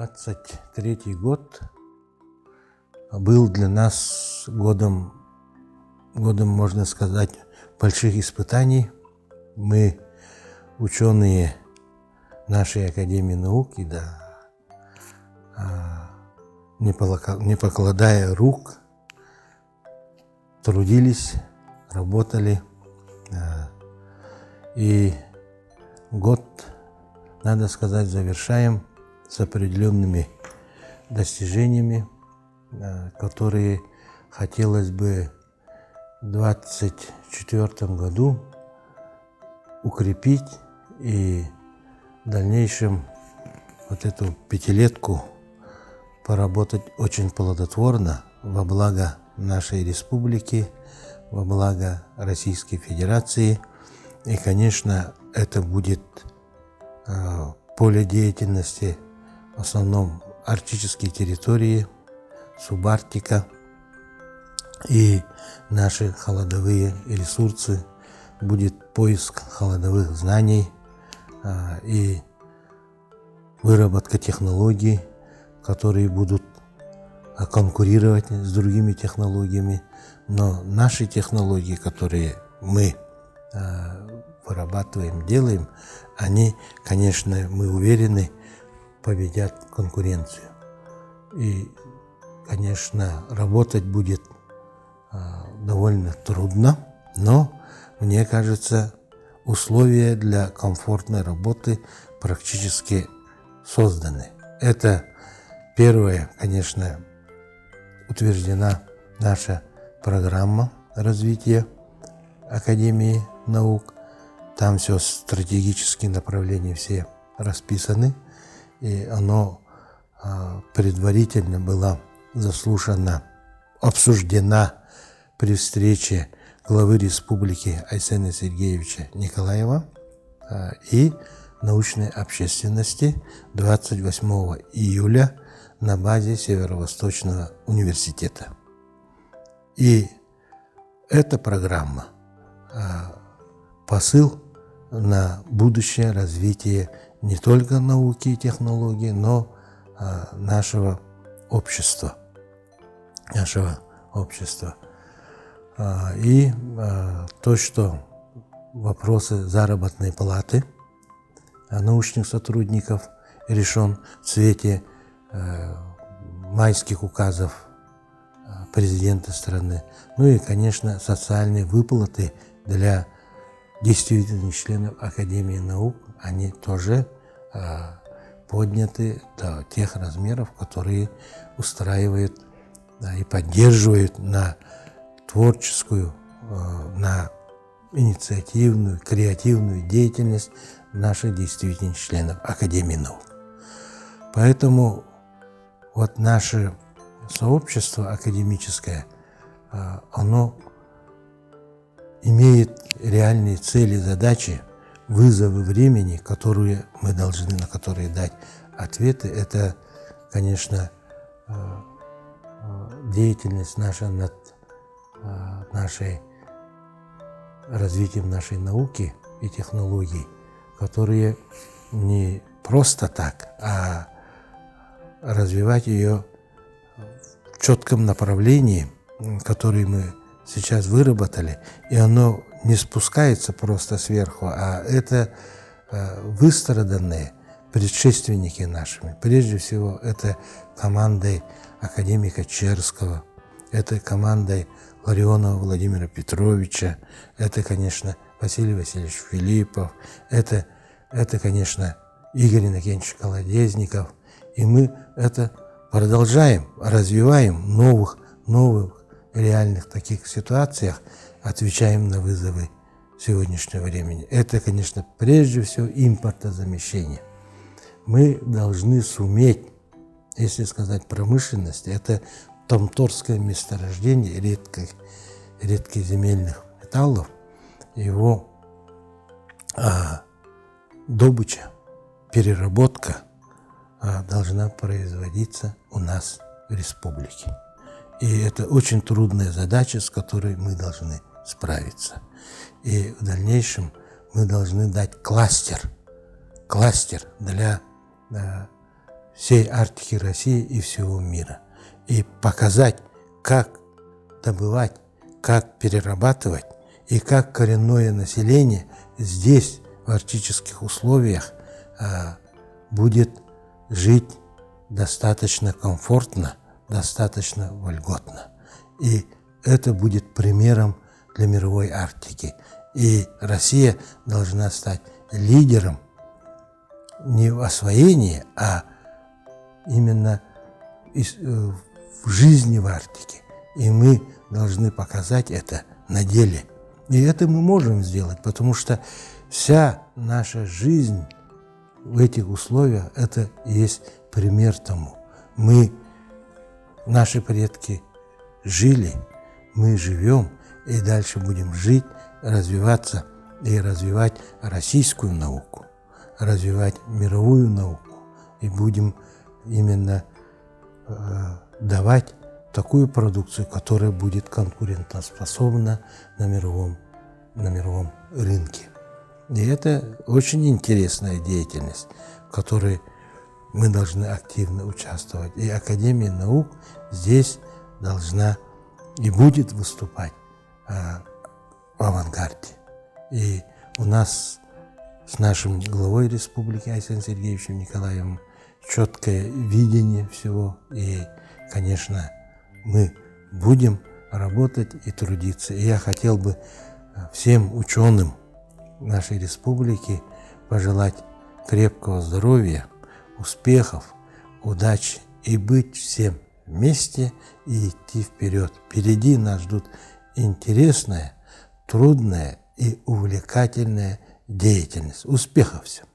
23-й год был для нас годом, можно сказать, больших испытаний. Мы, ученые нашей Академии наук, не покладая рук, трудились, работали. И год, надо сказать, завершаем с определенными достижениями, которые хотелось бы в 2024 году укрепить и в дальнейшем вот эту пятилетку поработать очень плодотворно во благо нашей республики, во благо Российской Федерации. И, конечно, это будет поле деятельности в основном арктические территории, субарктика и наши холодовые ресурсы. Будет поиск холодовых знаний и выработка технологий, которые будут конкурировать с другими технологиями. Но наши технологии, которые мы вырабатываем, делаем, они, конечно, мы уверены, победят конкуренцию. И, конечно, работать будет довольно трудно, но, мне кажется, условия для комфортной работы практически созданы. Это первое, конечно, утверждена наша программа развития Академии наук. Там все стратегические направления все расписаны, и оно предварительно было заслушано, обсуждена при встрече главы республики Айсена Сергеевича Николаева и научной общественности 28 июля на базе Северо-Восточного университета. И эта программа посыл на будущее развитие не только науки и технологий, но нашего общества. И то, что вопросы заработной платы научных сотрудников решен в свете майских указов президента страны. Ну и, конечно, социальные выплаты для действительных членов Академии наук, они тоже подняты до тех размеров, которые устраивают и поддерживают на творческую, на инициативную, креативную деятельность наших действительных членов Академии наук. Поэтому вот наше сообщество академическое, оно имеет реальные цели, задачи, вызовы времени, которые мы должны, на которые дать ответы. Это, конечно, деятельность наша над развитием нашей науки и технологий, которые не просто так, а развивать ее в четком направлении, которое мы сейчас выработали, и оно не спускается просто сверху, а это выстраданные предшественники нашими. Прежде всего, это командой академика Черского, это командой Ларионова Владимира Петровича, это, конечно, Василий Васильевич Филиппов, это конечно, Игорь Иннокентьевич Колодезников. И мы это продолжаем, развиваем в новых реальных таких ситуациях, отвечаем на вызовы сегодняшнего времени. Это, конечно, прежде всего импортозамещение. Мы должны суметь, если сказать промышленность, это Томторское месторождение редких земельных металлов, его добыча, переработка должна производиться у нас в республике. И это очень трудная задача, с которой мы должны справиться. И в дальнейшем мы должны дать кластер для всей Арктики России и всего мира. И показать, как добывать, как перерабатывать и как коренное население здесь, в арктических условиях, будет жить достаточно комфортно, достаточно вольготно. И это будет примером для мировой Арктики. И Россия должна стать лидером не в освоении, а именно в жизни в Арктике. И мы должны показать это на деле. И это мы можем сделать, потому что вся наша жизнь в этих условиях – это и есть пример тому. Наши предки жили, мы живем и дальше будем жить, развиваться и развивать российскую науку, развивать мировую науку. И будем именно давать такую продукцию, которая будет конкурентоспособна на мировом рынке. И это очень интересная деятельность, в которой мы должны активно участвовать. И Академия наук здесь должна и будет выступать в авангарде. И у нас с нашим главой республики Айсеном Сергеевичем Николаевым четкое видение всего. И, конечно, мы будем работать и трудиться. И я хотел бы всем ученым нашей республики пожелать крепкого здоровья, успехов, удачи и быть всем вместе и идти вперед. Впереди нас ждут интересная, трудная и увлекательная деятельность. Успехов всем!